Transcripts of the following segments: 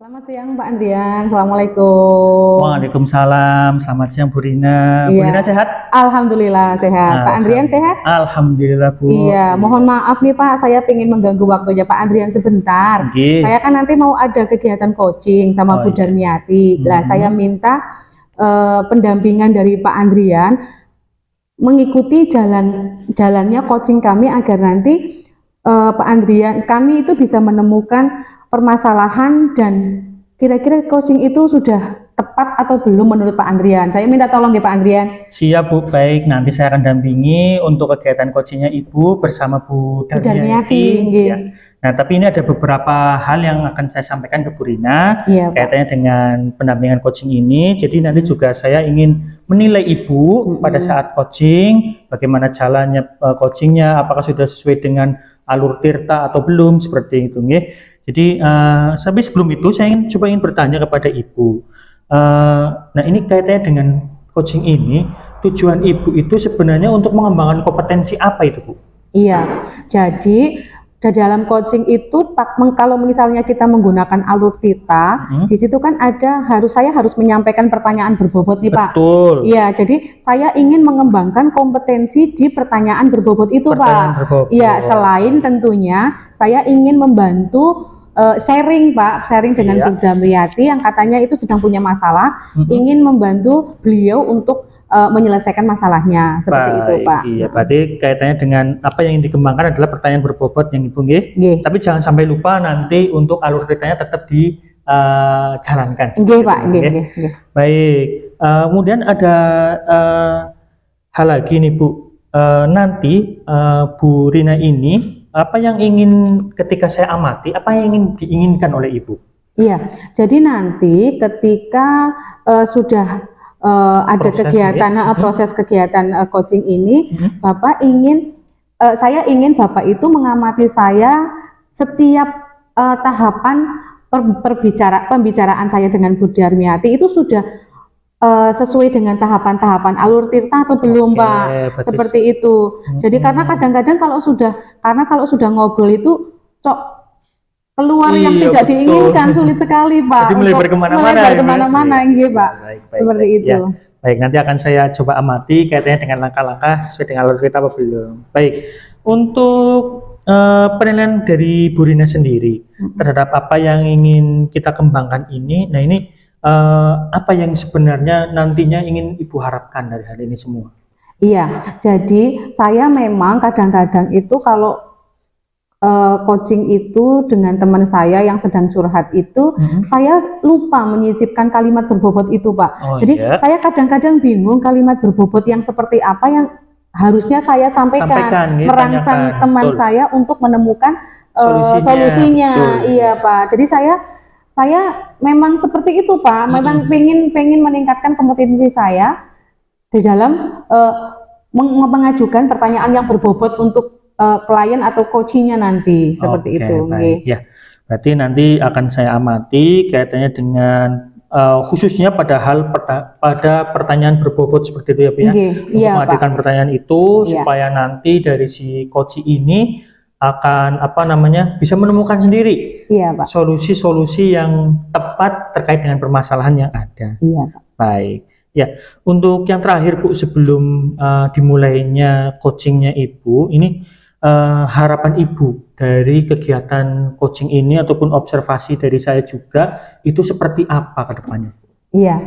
Selamat siang Pak Andrian, Assalamualaikum. Waalaikumsalam, selamat siang Bu Rina. Bu Rina Iya, sehat? Alhamdulillah sehat. Pak Andrian sehat? Alhamdulillah Bu. Iya, mohon maaf nih Pak, saya ingin mengganggu waktunya Pak Andrian sebentar. Nggih. Saya kan nanti mau ada kegiatan coaching sama Oh Bu iya. Darmiati. Lah, saya minta pendampingan dari Pak Andrian mengikuti jalannya coaching kami agar nanti Pak Andrian, kami itu bisa menemukan permasalahan dan kira-kira coaching itu sudah tepat atau belum menurut Pak Andrian. Saya minta tolong ya Pak Andrian. Siap Bu, baik. Nanti saya akan dampingi untuk kegiatan coachingnya Ibu bersama Bu Darmiati. Ya. Nah, tapi ini ada beberapa hal yang akan saya sampaikan ke Bu Rina kaitannya dengan pendampingan coaching ini. Jadi nanti juga saya ingin menilai Ibu pada saat coaching, bagaimana jalannya coachingnya, apakah sudah sesuai dengan alur tirta atau belum, seperti itu. Jadi, tapi sebelum itu saya ingin bertanya kepada Ibu. Nah, ini kaitannya dengan coaching ini, tujuan Ibu itu sebenarnya untuk mengembangkan kompetensi apa itu, Bu? Iya, jadi dalam coaching itu kalau misalnya kita menggunakan alur tirta, di situ kan saya harus menyampaikan pertanyaan berbobot nih Pak. Betul. Iya, jadi saya ingin mengembangkan kompetensi di pertanyaan berbobot itu Pak. Iya, selain tentunya saya ingin membantu sharing Pak, sharing dengan Bu Darmiati yang katanya itu sedang punya masalah, ingin membantu beliau untuk menyelesaikan masalahnya, seperti itu Pak. Iya, berarti kaitannya dengan apa yang ingin dikembangkan adalah pertanyaan berbobot yang Ibu Tapi jangan sampai lupa nanti untuk alur ceritanya tetap dijalankan. Pak. Baik, kemudian ada hal lagi nih Bu. Nanti Bu Rina ini apa yang ingin ketika saya amati, apa yang ingin diinginkan oleh Ibu? Iya, jadi nanti ketika sudah ada proses kegiatan coaching ini, saya ingin Bapak itu mengamati saya setiap tahapan pembicaraan saya dengan Bu Darmiati itu sudah sesuai dengan tahapan-tahapan alur tirta atau belum Pak, seperti itu. Jadi karena kadang-kadang kalau sudah ngobrol itu keluar yang tidak diinginkan, sulit sekali Pak. Jadi mulai berkemana-mana Pak. Seperti itu. Ya. Baik, nanti akan saya coba amati kaitannya dengan langkah-langkah sesuai dengan alur cerita apa belum. Baik, untuk penilaian dari Bu Rina sendiri terhadap apa yang ingin kita kembangkan ini, nah ini apa yang sebenarnya nantinya ingin Ibu harapkan dari hal ini semua? Iya, jadi saya memang kadang-kadang itu kalau coaching itu dengan teman saya yang sedang curhat itu, saya lupa menyisipkan kalimat berbobot itu Pak. Jadi saya kadang-kadang bingung kalimat berbobot yang seperti apa yang harusnya saya sampaikan merangsang teman saya untuk menemukan solusinya. Iya Pak. Jadi saya memang seperti itu Pak. Memang pengen meningkatkan kompetensi saya di dalam mengajukan pertanyaan yang berbobot untuk klien atau coachingnya nanti, seperti itu. Baik. Ya, berarti nanti akan saya amati kaitannya dengan khususnya pada pertanyaan berbobot seperti itu ya Bu ya. Untuk menghadirkan pertanyaan itu supaya nanti dari si coach ini akan bisa menemukan sendiri solusi-solusi yang tepat terkait dengan permasalahan yang ada. Iya Pak. Baik. Ya, untuk yang terakhir Bu, sebelum dimulainya coachingnya Ibu, ini harapan Ibu dari kegiatan coaching ini ataupun observasi dari saya juga itu seperti apa ke depannya? Iya,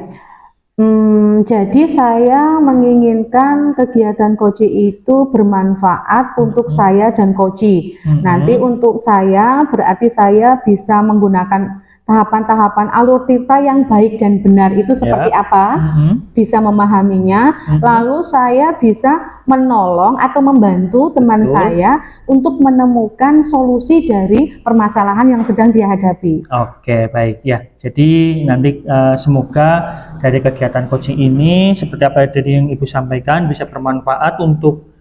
jadi saya menginginkan kegiatan coaching itu bermanfaat untuk saya dan coaching. Nanti untuk saya berarti saya bisa menggunakan tahapan-tahapan alur tirta yang baik dan benar itu seperti apa, bisa memahaminya, lalu saya bisa menolong atau membantu teman saya untuk menemukan solusi dari permasalahan yang sedang dia hadapi. Oke, baik ya. Jadi nanti semoga dari kegiatan coaching ini seperti apa yang Ibu sampaikan bisa bermanfaat untuk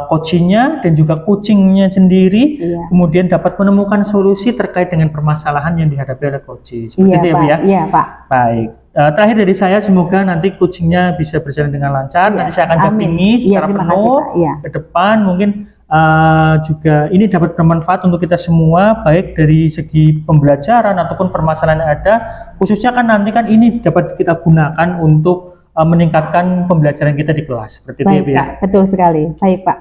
coachingnya dan juga coachingnya sendiri, kemudian dapat menemukan solusi terkait dengan permasalahan yang dihadapi oleh coaching. Seperti itu ya Bu ya? Iya Pak. Baik. Terakhir dari saya, semoga nanti coachingnya bisa berjalan dengan lancar. Nanti saya akan dampingi secara penuh ke depan. Mungkin juga ini dapat bermanfaat untuk kita semua, baik dari segi pembelajaran ataupun permasalahan yang ada, khususnya kan nanti kan ini dapat kita gunakan untuk meningkatkan pembelajaran kita di kelas. Seperti baik, itu ya, Pak. Betul sekali. Baik, Pak.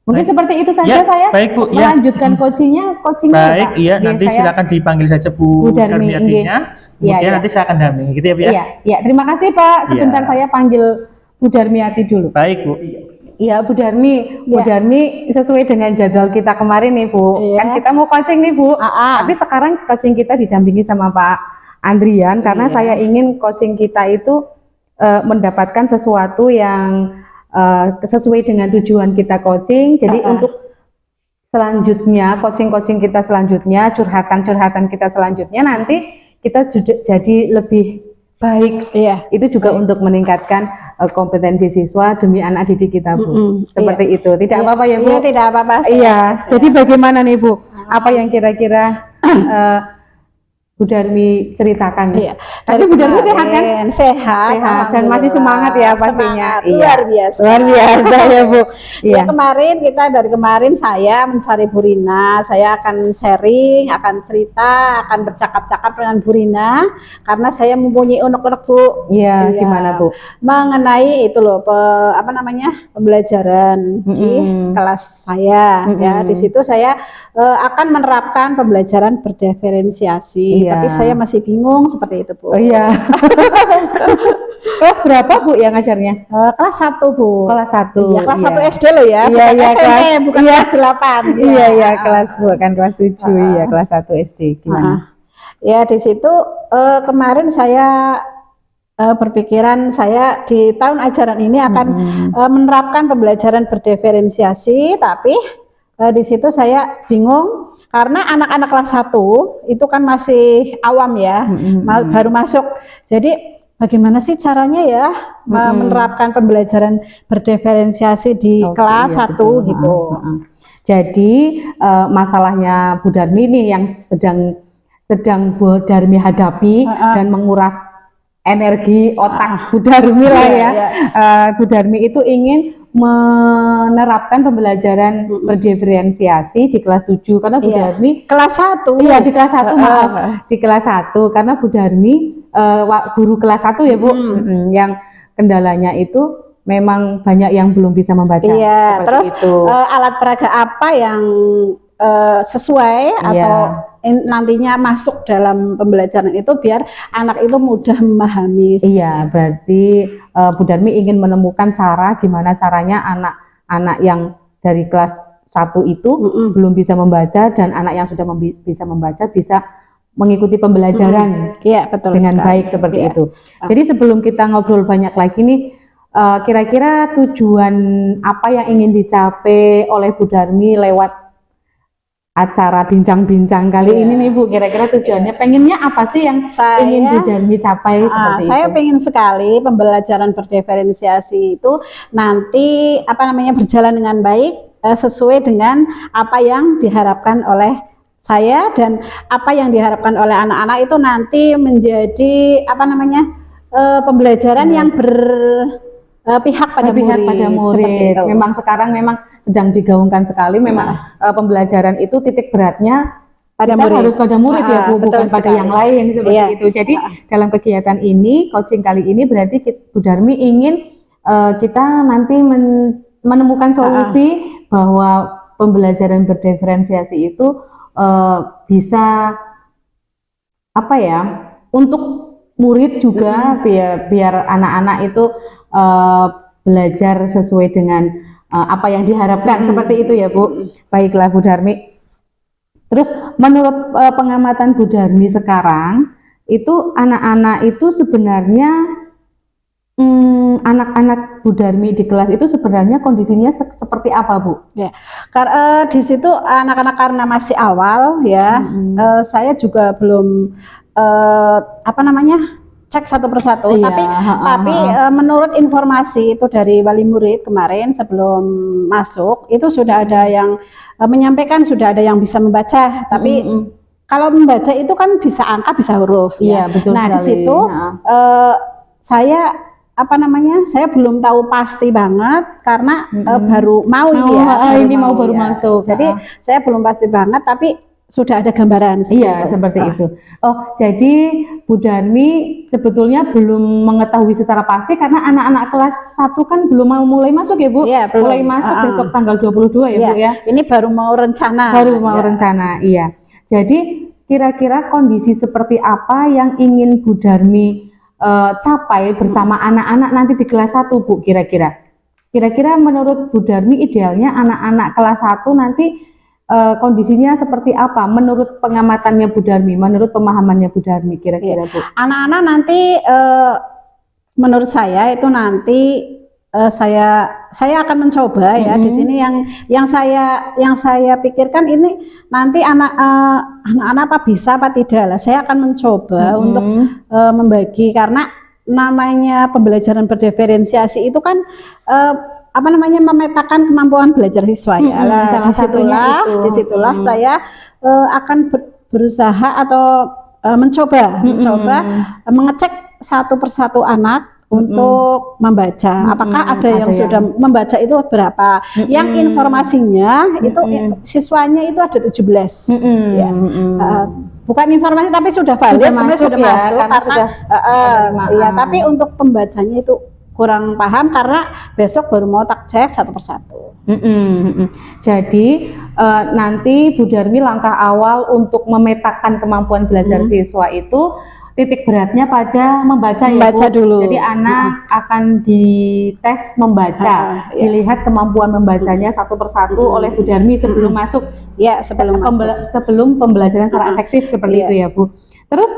Mungkin baik. Seperti itu saja Ya, saya baik, Bu. melanjutkan coachingnya Baik, Pak. iya, nanti silakan dipanggil saja Bu Darmiatinya. Kemudian nanti saya akan dampingi, gitu ya, Bu ya. Iya, terima kasih Pak. Sebentar saya panggil Bu Darmiati dulu. Baik, Bu. Iya, Bu Darmi. Bu Darmi, sesuai dengan jadwal kita kemarin nih, Bu. Kan kita mau coaching nih, Bu. Tapi sekarang coaching kita didampingi sama Pak Andrian karena saya ingin coaching kita itu mendapatkan sesuatu yang sesuai dengan tujuan kita coaching. Jadi untuk selanjutnya, coaching-coaching kita selanjutnya, curhatan-curhatan kita selanjutnya nanti kita jadi lebih baik. Itu juga untuk meningkatkan kompetensi siswa demi anak didik kita, Bu. Seperti itu. Tidak apa-apa ya, Bu? Iya, tidak apa-apa. Jadi bagaimana nih, Bu? Apa yang kira-kira Bu Darmi ceritakan? Tapi Bu Darmi sehat kan? Sehat Dan masih semangat ya pastinya. Luar biasa. Luar biasa ya, Bu. Dari kemarin saya mencari Bu Rina, saya akan sharing, akan cerita, akan bercakap-cakap dengan Bu Rina karena saya mempunyai unek-unek, Bu. Iya, gimana, Bu? Mengenai itu loh, pembelajaran di kelas saya. Ya, di situ saya akan menerapkan pembelajaran berdiferensiasi. Tapi saya masih bingung seperti itu, Bu. Oh iya. Kelas berapa, Bu, yang ngajarnya? Kelas 1, Bu. Kelas 1. Ya, kelas 1 SD loh ya. Iya, bukan kelas 8. Iya, kelas bukan kelas 7. Iya, kelas 1 SD. Gimana? Ya, di situ kemarin saya berpikiran saya di tahun ajaran ini akan menerapkan pembelajaran berdiferensiasi, tapi di situ saya bingung karena anak-anak kelas 1 itu kan masih awam ya, baru masuk. Jadi bagaimana sih caranya ya menerapkan pembelajaran berdiferensiasi di kelas 1 gitu. Jadi masalahnya Bu Darmi ini yang sedang Bu Darmi hadapi dan menguras energi otak Bu Darmi lah ya. Bu Darmi itu ingin menerapkan pembelajaran berdiferensiasi di kelas 7 karena Bu Darmi kelas 1. Iya, di kelas 1 maaf. Di kelas 1 karena Bu Darmi guru kelas 1 ya, Bu. Yang kendalanya itu memang banyak yang belum bisa membaca. Iya, terus alat peraga apa yang sesuai atau nantinya masuk dalam pembelajaran itu biar anak itu mudah memahami. Iya, berarti Bu Darmi ingin menemukan cara gimana caranya anak-anak yang dari kelas 1 itu belum bisa membaca dan anak yang sudah bisa membaca bisa mengikuti pembelajaran dengan baik seperti itu. Jadi sebelum kita ngobrol banyak lagi nih, kira-kira tujuan apa yang ingin dicapai oleh Bu Darmi lewat acara bincang-bincang kali ini nih, Bu? Kira-kira tujuannya pengennya apa sih yang ingin Bu Darmi capai seperti itu? Saya pengen sekali pembelajaran berdiferensiasi itu nanti berjalan dengan baik sesuai dengan apa yang diharapkan oleh saya dan apa yang diharapkan oleh anak-anak itu nanti menjadi pembelajaran yang berpihak pada murid. Memang sekarang sedang digaungkan sekali pembelajaran itu titik beratnya harus pada murid ya, Bu, bukan pada yang lain seperti itu. Jadi dalam kegiatan ini, coaching kali ini berarti Bu Darmi ingin kita nanti menemukan solusi bahwa pembelajaran berdiferensiasi itu bisa untuk murid juga biar anak-anak itu belajar sesuai dengan apa yang diharapkan seperti itu ya, Bu. Baiklah Bu Darmi. Terus menurut pengamatan Bu Darmi sekarang itu anak-anak itu sebenarnya anak-anak Bu Darmi di kelas itu sebenarnya kondisinya seperti apa, Bu? Ya, karena di situ anak-anak karena masih awal ya, saya juga belum cek satu persatu, tapi menurut informasi itu dari wali murid kemarin sebelum masuk itu sudah ada yang menyampaikan sudah ada yang bisa membaca, tapi kalau membaca itu kan bisa angka bisa huruf. Iya, betul nah sekali. Di situ saya apa namanya, saya belum tahu pasti banget karena baru mau baru masuk. Jadi saya belum pasti banget, tapi sudah ada gambaran seperti itu. Oh, jadi Bu Darmi sebetulnya belum mengetahui secara pasti karena anak-anak kelas 1 kan belum mau mulai masuk ya Bu? Iya, mulai masuk besok tanggal 22 ya Bu ya? Ini baru mau rencana. Iya. Jadi kira-kira kondisi seperti apa yang ingin Bu Darmi capai bersama anak-anak nanti di kelas 1 Bu kira-kira? Kira-kira menurut Bu Darmi idealnya anak-anak kelas 1 nanti kondisinya seperti apa menurut pengamatannya Bu Darmi, menurut pemahamannya Bu Darmi kira-kira Bu? Anak-anak nanti menurut saya itu nanti saya akan mencoba ya di sini yang saya pikirkan ini nanti anak-anak apa bisa apa tidak lah, saya akan mencoba untuk membagi, karena namanya pembelajaran berdiferensiasi itu kan apa namanya memetakan kemampuan belajar siswa ya. Disitulah saya akan berusaha atau mencoba mengecek satu persatu anak untuk membaca. Apakah ada yang sudah membaca itu berapa? Yang informasinya itu siswanya itu ada 17 ya. Bukan informasi tapi sudah valid, sudah masuk karena ya, tapi untuk pembacanya itu kurang paham karena besok baru mau tak cek satu persatu. Jadi nanti Bu Darmi langkah awal untuk memetakan kemampuan belajar siswa itu titik beratnya pada membaca ya Bu. Dulu. Jadi anak akan dites membaca, dilihat kemampuan membacanya satu persatu oleh Bu Darmi sebelum masuk. Ya, sebelum pembelajaran secara efektif seperti itu ya Bu. Terus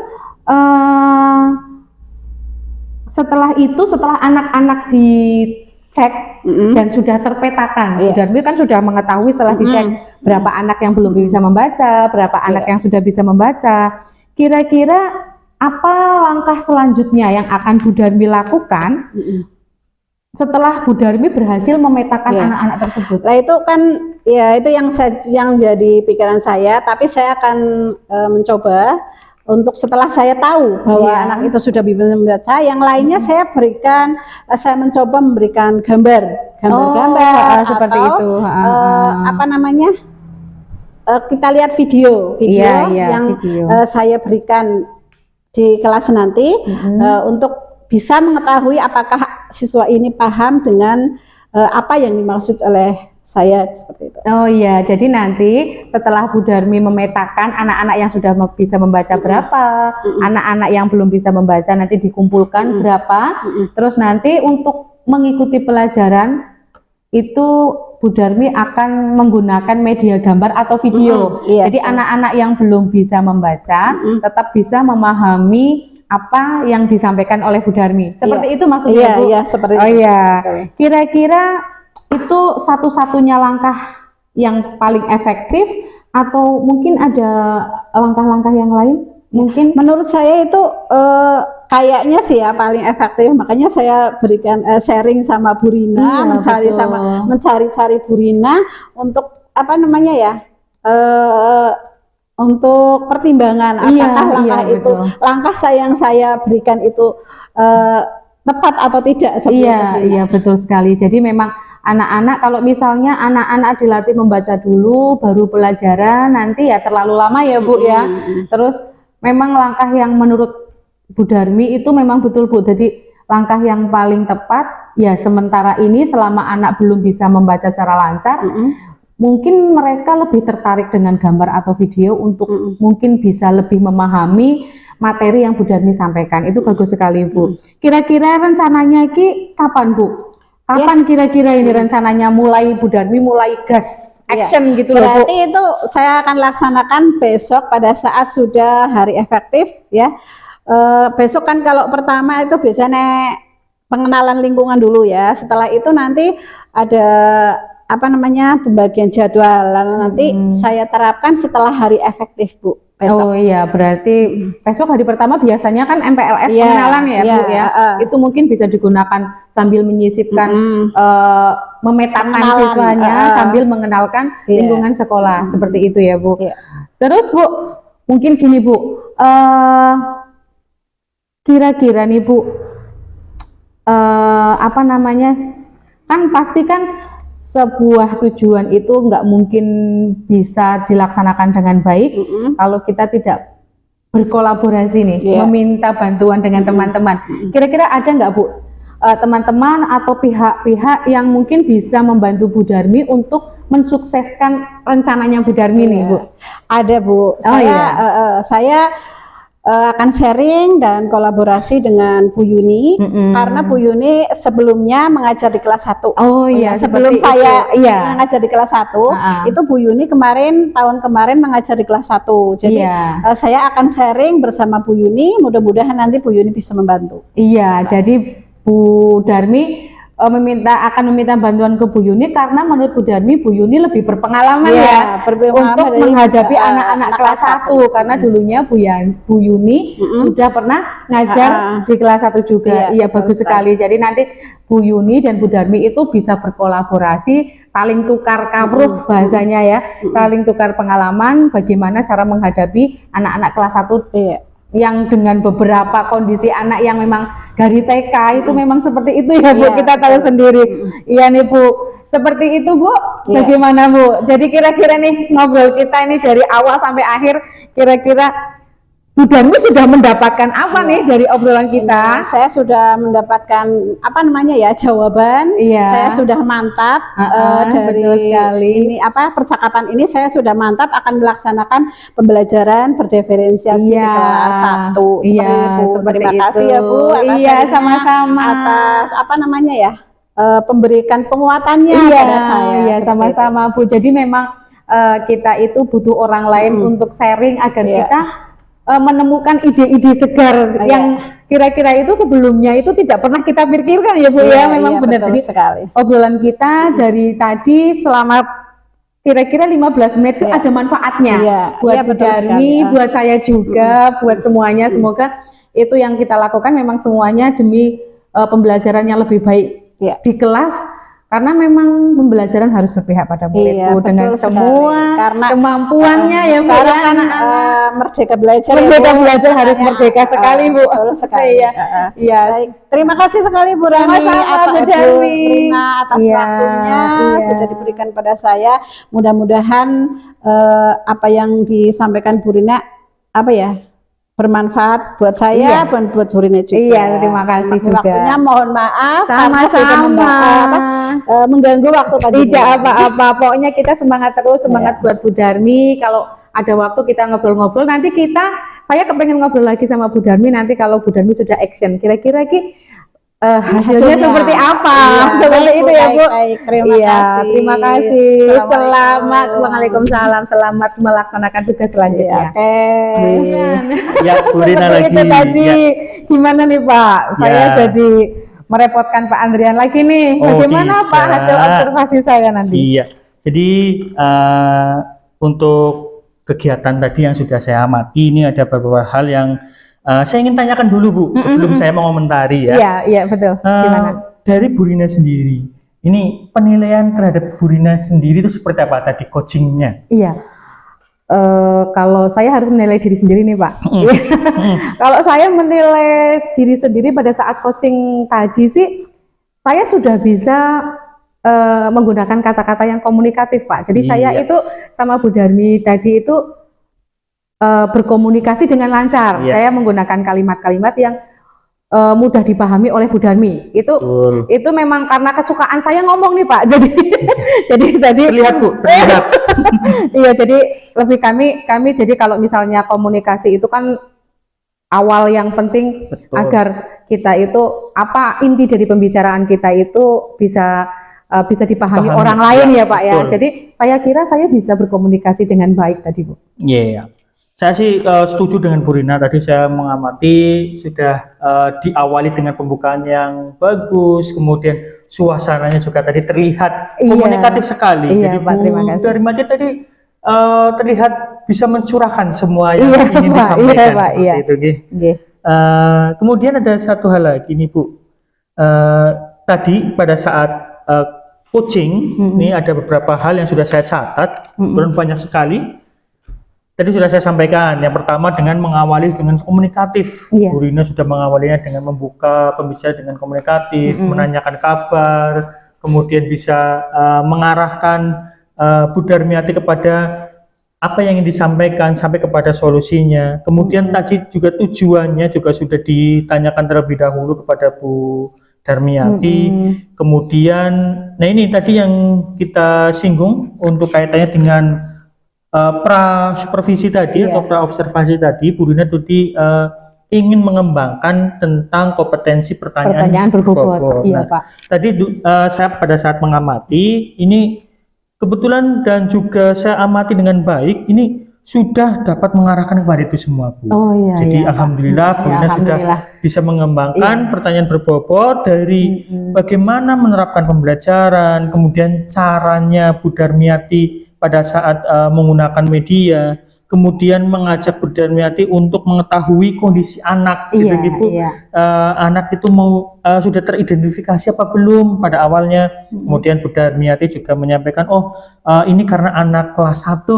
setelah anak-anak dicek dan sudah terpetakan, Bu Darmi kan sudah mengetahui setelah dicek berapa anak yang belum bisa membaca, berapa anak yang sudah bisa membaca. Kira-kira apa langkah selanjutnya yang akan Bu Darmi lakukan setelah Bu Darmi berhasil memetakan anak-anak tersebut? Nah itu kan ya itu yang jadi pikiran saya, tapi saya akan mencoba untuk setelah saya tahu bahwa anak itu sudah bisa membaca, yang lainnya saya mencoba memberikan gambar seperti atau itu. Apa namanya, kita lihat video yang saya berikan di kelas nanti untuk bisa mengetahui apakah siswa ini paham dengan apa yang dimaksud oleh saya seperti itu. Oh iya, jadi nanti setelah Bu Darmi memetakan anak-anak yang sudah bisa membaca berapa, anak-anak yang belum bisa membaca nanti dikumpulkan berapa, terus nanti untuk mengikuti pelajaran itu Bu Darmi akan menggunakan media gambar atau video. Jadi anak-anak yang belum bisa membaca tetap bisa memahami apa yang disampaikan oleh Bu Darmi. Seperti itu maksudnya Bu? Iya, seperti itu. Oh iya. Kira-kira itu satu-satunya langkah yang paling efektif atau mungkin ada langkah-langkah yang lain? Mungkin menurut saya itu kayaknya sih ya paling efektif, makanya saya berikan sharing sama Bu Rina, mencari-cari Bu Rina untuk apa namanya ya, untuk pertimbangan apakah langkah yang saya berikan itu tepat atau tidak. Iya betul sekali. Jadi memang anak-anak, kalau misalnya anak-anak dilatih membaca dulu baru pelajaran, nanti ya terlalu lama ya Bu ya. Terus memang langkah yang menurut Bu Darmi itu memang betul Bu, jadi langkah yang paling tepat ya sementara ini selama anak belum bisa membaca secara lancar, mungkin mereka lebih tertarik dengan gambar atau video untuk mungkin bisa lebih memahami materi yang Bu Darmi sampaikan. Itu bagus sekali Bu. Kira-kira rencananya Ki kapan Bu? Kapan kira-kira ini rencananya mulai Bu Darmi mulai gas action gitu loh Bu? Berarti itu saya akan laksanakan besok pada saat sudah hari efektif ya. Besok kan kalau pertama itu biasanya pengenalan lingkungan dulu ya. Setelah itu nanti ada apa namanya pembagian jadwal, nanti saya terapkan setelah hari efektif Bu. Besok. Oh iya, berarti besok hari pertama biasanya kan MPLS pengenalan ya Bu ya. Itu mungkin bisa digunakan sambil menyisipkan memetakan siswanya sambil mengenalkan lingkungan sekolah seperti itu ya Bu. Terus Bu, mungkin gini Bu, kira-kira nih Bu, apa namanya, kan pasti kan sebuah tujuan itu nggak mungkin bisa dilaksanakan dengan baik kalau kita tidak berkolaborasi nih, meminta bantuan dengan teman-teman. Kira-kira ada nggak Bu teman-teman atau pihak-pihak yang mungkin bisa membantu Bu Darmi untuk mensukseskan rencananya Bu Darmi nih Bu? Ada Bu, saya akan sharing dan kolaborasi dengan Bu Yuni, karena Bu Yuni sebelumnya mengajar di kelas 1. Oh iya, sebelum saya mengajar di kelas 1, itu Bu Yuni tahun kemarin mengajar di kelas 1. Jadi saya akan sharing bersama Bu Yuni, mudah-mudahan nanti Bu Yuni bisa membantu. Iya, jadi Bu Darmi akan meminta bantuan ke Bu Yuni karena menurut Bu Darmi, Bu Yuni lebih berpengalaman untuk menghadapi anak-anak kelas 1 karena dulunya Bu Yuni sudah pernah ngajar di kelas 1 juga. Iya, bagus sekali. Jadi nanti Bu Yuni dan Bu Darmi itu bisa berkolaborasi, saling tukar kawruh bahasanya ya, saling tukar pengalaman bagaimana cara menghadapi anak-anak kelas 1 yang dengan beberapa kondisi anak yang memang dari TK itu memang seperti itu ya Bu, kita tahu sendiri. Iya nih Bu, seperti itu Bu. Bagaimana Bu? Jadi kira-kira nih ngobrol kita ini dari awal sampai akhir, kira-kira Bu Darmi sudah mendapatkan apa nih dari obrolan kita? Saya sudah mendapatkan jawaban. Saya sudah mantap dari ini percakapan ini, saya sudah mantap akan melaksanakan pembelajaran berdiferensiasi di kelas 1 seperti itu. Terima kasih ya Bu. Iya, sama-sama. Atas pemberikan penguatannya pada saya. Iya, sama-sama Bu. Jadi memang kita itu butuh orang lain untuk sharing agar kita menemukan ide-ide segar yang kira-kira itu sebelumnya itu tidak pernah kita pikirkan ya Bu ya. Memang benar. Jadi obrolan kita dari tadi selama kira-kira 15 menit itu ada manfaatnya buat Bu Darmi, buat saya juga, buat semuanya. Semoga itu yang kita lakukan memang semuanya demi pembelajaran yang lebih baik di kelas. Karena memang pembelajaran harus berpihak pada muridku dengan semua kemampuannya ya Bu. Sekarang kan merdeka belajar. Merdeka belajar harus merdeka sekali Bu. Baik, terima kasih sekali Bu Rani atas waktunya sudah diberikan pada saya. Mudah-mudahan apa yang disampaikan Bu Rina bermanfaat buat saya dan buat Bu Rina juga. Iya, terima kasih juga. Waktunya mohon maaf sama-sama mengganggu waktu tadi. Tidak apa-apa, pokoknya kita semangat terus, semangat buat Bu Darmi. Kalau ada waktu kita ngobrol-ngobrol, nanti saya kepengen ngobrol lagi sama Bu Darmi nanti kalau Bu Darmi sudah action. Kira-kira hasilnya seperti apa? Seperti itu ya Bu. Terima kasih. Selamat, waalaikumsalam. Selamat melaksanakan tugas selanjutnya. Ya, Bu Rina lagi. Itu tadi gimana nih Pak? Saya jadi merepotkan Pak Andrian lagi nih. Bagaimana Pak hasil observasi saya nanti? Iya. Jadi untuk kegiatan tadi yang sudah saya amati, ini ada beberapa hal yang saya ingin tanyakan dulu Bu, sebelum saya mengomentari ya. Iya betul. Gimana? Dari Bu Rina sendiri, ini penilaian terhadap Bu Rina sendiri itu seperti apa tadi coachingnya? Iya. Kalau saya harus menilai diri sendiri nih Pak. Kalau saya menilai diri sendiri pada saat coaching tadi sih, saya sudah bisa menggunakan kata-kata yang komunikatif Pak. Jadi saya itu sama Bu Darmi tadi itu berkomunikasi dengan lancar. Saya menggunakan kalimat-kalimat yang mudah dipahami oleh Bu Darmi. Itu memang karena kesukaan saya ngomong nih Pak. Jadi tadi terlihat Bu, terlihat. Iya, jadi lebih kami jadi kalau misalnya komunikasi itu kan awal yang penting agar kita itu inti dari pembicaraan kita itu bisa dipahami orang lain ya Pak ya. Jadi saya kira saya bisa berkomunikasi dengan baik tadi Bu. Iya. Saya sih setuju dengan Bu Rina. Tadi saya mengamati sudah diawali dengan pembukaan yang bagus, kemudian suasananya juga tadi terlihat komunikatif sekali. Jadi Pak, Bu Darmi tadi terlihat bisa mencurahkan semua yang ingin disampaikan seperti itu. Kemudian ada satu hal lagi nih Bu. Tadi pada saat coaching ini ada beberapa hal yang sudah saya catat, banyak sekali. tadi sudah saya sampaikan. Yang pertama dengan mengawali dengan komunikatif. Bu Rina sudah mengawalinya dengan membuka pembicaraan dengan komunikatif, menanyakan kabar, kemudian bisa mengarahkan Bu Darmiati kepada apa yang ingin disampaikan sampai kepada solusinya. Kemudian tadi juga tujuannya juga sudah ditanyakan terlebih dahulu kepada Bu Darmiati. Kemudian, nah ini tadi yang kita singgung untuk kaitannya dengan pra supervisi tadi atau pra observasi tadi, Bu Rina tadi ingin mengembangkan tentang kompetensi pertanyaan berbobot. Iya, Pak. Tadi saya pada saat mengamati ini kebetulan dan juga saya amati dengan baik, ini sudah dapat mengarahkan kepada itu semua, Bu. Jadi alhamdulillah Bu Rina sudah bisa mengembangkan pertanyaan berbobot dari bagaimana menerapkan pembelajaran, kemudian caranya Bu Darmiati pada saat menggunakan media, kemudian mengajak Bu Darmiati untuk mengetahui kondisi anak, anak itu mau sudah teridentifikasi apa belum pada awalnya. Kemudian Bu Darmiati juga menyampaikan, ini karena anak kelas 1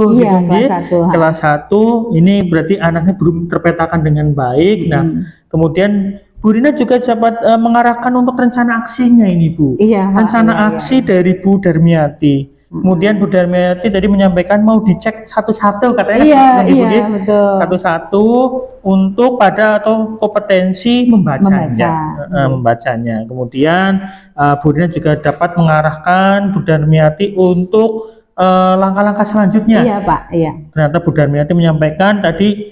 kelas 1 ini berarti anaknya belum terpetakan dengan baik. Nah, kemudian Bu Rina juga dapat mengarahkan untuk rencana aksinya ini, Bu. Rencana aksi dari Bu Darmiati. Kemudian Bu Darmiati tadi menyampaikan mau dicek satu-satu katanya, betul. Satu-satu untuk pada atau kompetensi membacanya. Kemudian Bu Rina juga dapat mengarahkan Bu Darmiati untuk langkah-langkah selanjutnya. Iya, Pak. Iya. Ternyata Bu Darmiati menyampaikan tadi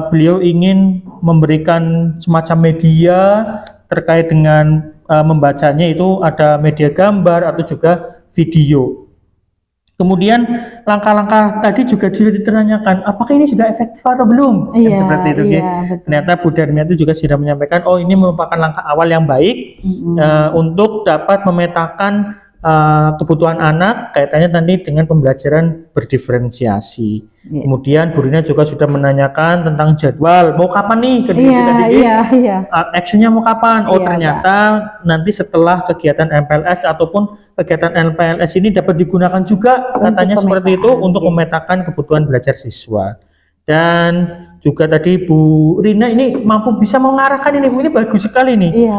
beliau ingin memberikan semacam media terkait dengan membacanya, itu ada media gambar atau juga video. Kemudian langkah-langkah tadi juga sudah ditanyakan, apakah ini sudah efektif atau belum? Seperti itu. Ternyata Bu Darmiati juga sudah menyampaikan, ini merupakan langkah awal yang baik untuk dapat memetakan kebutuhan anak kaitannya tadi dengan pembelajaran berdiferensiasi. Kemudian Bu Rina juga sudah menanyakan tentang jadwal, mau kapan nih actionnya mau kapan? Ternyata nanti setelah kegiatan MPLS ataupun kegiatan MPLS ini dapat digunakan juga katanya seperti itu untuk memetakan kebutuhan belajar siswa. Dan juga tadi Bu Rina ini mampu bisa mengarahkan ini, Bu, ini bagus sekali nih.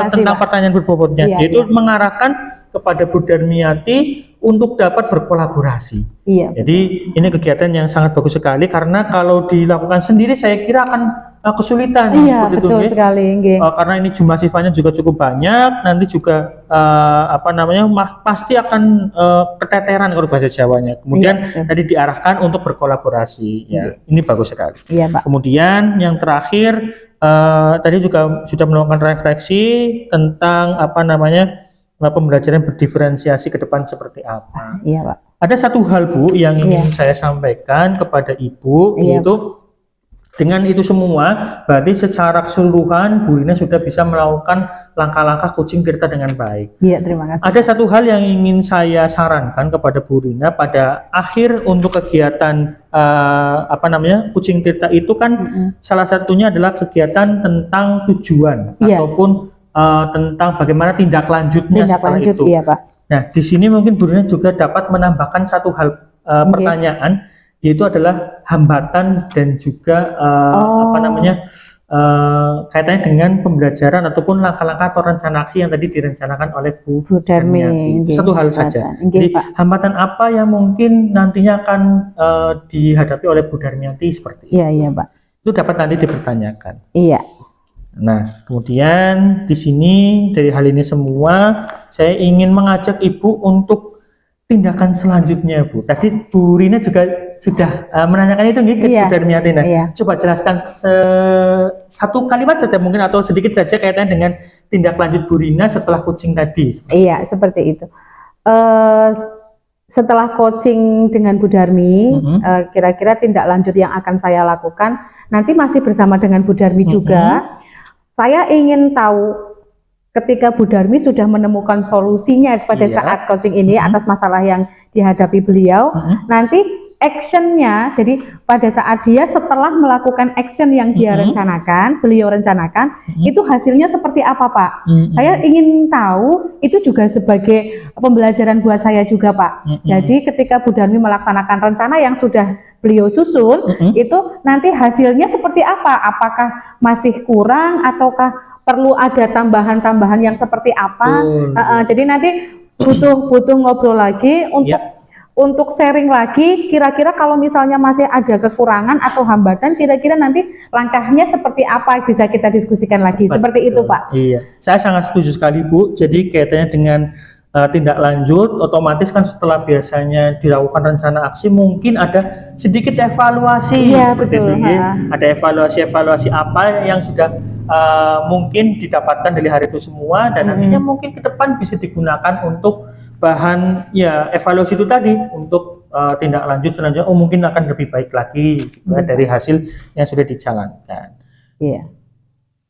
Tentang pertanyaan berbobotnya, yaitu mengarahkan kepada Bu Darmiati untuk dapat berkolaborasi. Jadi ini kegiatan yang sangat bagus sekali, karena kalau dilakukan sendiri saya kira akan kesulitan. Betul sekali. Karena ini jumlah siswanya juga cukup banyak, nanti juga pasti akan keteteran kalau bahasa Jawanya. Kemudian tadi diarahkan untuk berkolaborasi. Ini bagus sekali. Kemudian yang terakhir tadi juga sudah melakukan refleksi tentang pembelajaran berdiferensiasi ke depan seperti apa. Pak. Ada satu hal, Bu, yang ingin saya sampaikan kepada Ibu, yaitu dengan itu semua berarti secara keseluruhan Bu Rina sudah bisa melakukan langkah-langkah coaching tirta dengan baik. Terima kasih. Ada satu hal yang ingin saya sarankan kepada Bu Rina pada akhir untuk kegiatan coaching tirta itu kan salah satunya adalah kegiatan tentang tujuan ataupun tentang bagaimana tindak lanjutnya setelah itu. Pak. Nah, di sini mungkin Bu Rina juga dapat menambahkan satu hal pertanyaan, yaitu adalah hambatan dan juga kaitannya dengan pembelajaran ataupun langkah-langkah atau rencana aksi yang tadi direncanakan oleh Bu Darmiati. Satu hal saja. Jadi hambatan apa yang mungkin nantinya akan dihadapi oleh Bu Darmiati seperti itu? Pak. Itu dapat nanti dipertanyakan. Nah, kemudian di sini dari hal ini semua saya ingin mengajak Ibu untuk tindakan selanjutnya, Bu. Tadi Bu Rina juga sudah menanyakan itu ke Bu Darmiati. Coba jelaskan satu kalimat saja mungkin atau sedikit saja kaitannya dengan tindak lanjut Bu Rina setelah coaching tadi. Seperti itu. Setelah coaching dengan Bu Darmi, kira-kira tindak lanjut yang akan saya lakukan nanti masih bersama dengan Bu Darmi juga. Saya ingin tahu ketika Bu Darmi sudah menemukan solusinya pada saat coaching ini atas masalah yang dihadapi beliau, nanti actionnya, jadi pada saat dia setelah melakukan action yang dia rencanakan, beliau rencanakan, itu hasilnya seperti apa Pak? Saya ingin tahu, itu juga sebagai pembelajaran buat saya juga Pak. Jadi ketika Bu Darmi melaksanakan rencana yang sudah beliau susun, itu nanti hasilnya seperti apa? Apakah masih kurang ataukah perlu ada tambahan-tambahan yang seperti apa? Jadi nanti butuh ngobrol lagi untuk sharing lagi, kira-kira kalau misalnya masih ada kekurangan atau hambatan, kira-kira nanti langkahnya seperti apa, bisa kita diskusikan lagi. Seperti itu Pak. Iya, saya sangat setuju sekali Bu. Jadi kaitannya dengan tindak lanjut, otomatis kan setelah biasanya dilakukan rencana aksi, mungkin ada sedikit evaluasi seperti itu ya. Ada evaluasi apa yang sudah mungkin didapatkan dari hari itu semua, dan nantinya mungkin ke depan bisa digunakan untuk bahan evaluasi itu tadi, untuk tindak lanjut selanjutnya. Oh, mungkin akan lebih baik lagi gitu, dari hasil yang sudah dijalankan. Iya.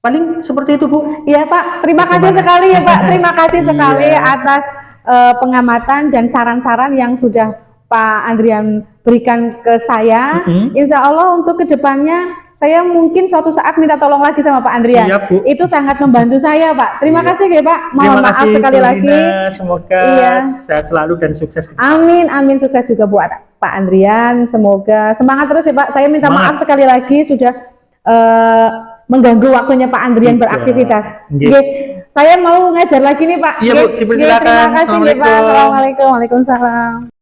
Paling seperti itu Bu. Iya Pak, terima kasih sekali ya Pak, terima kasih sekali atas pengamatan dan saran-saran yang sudah Pak Andrian berikan ke saya. Insya Allah untuk kedepannya saya mungkin suatu saat minta tolong lagi sama Pak Andrian. Siap, Bu. Itu sangat membantu saya Pak. Terima kasih ya Pak. Mohon maaf sekali lagi. Semoga sehat selalu dan sukses. Amin, amin, sukses juga buat Pak Andrian. Semoga semangat terus ya Pak. Saya minta maaf sekali lagi sudah mengganggu waktunya Pak Andrian beraktivitas. Saya mau ngajar lagi nih Pak. Iya Bu, dipersilakan. Terima kasih Pak. Assalamualaikum. Waalaikumsalam.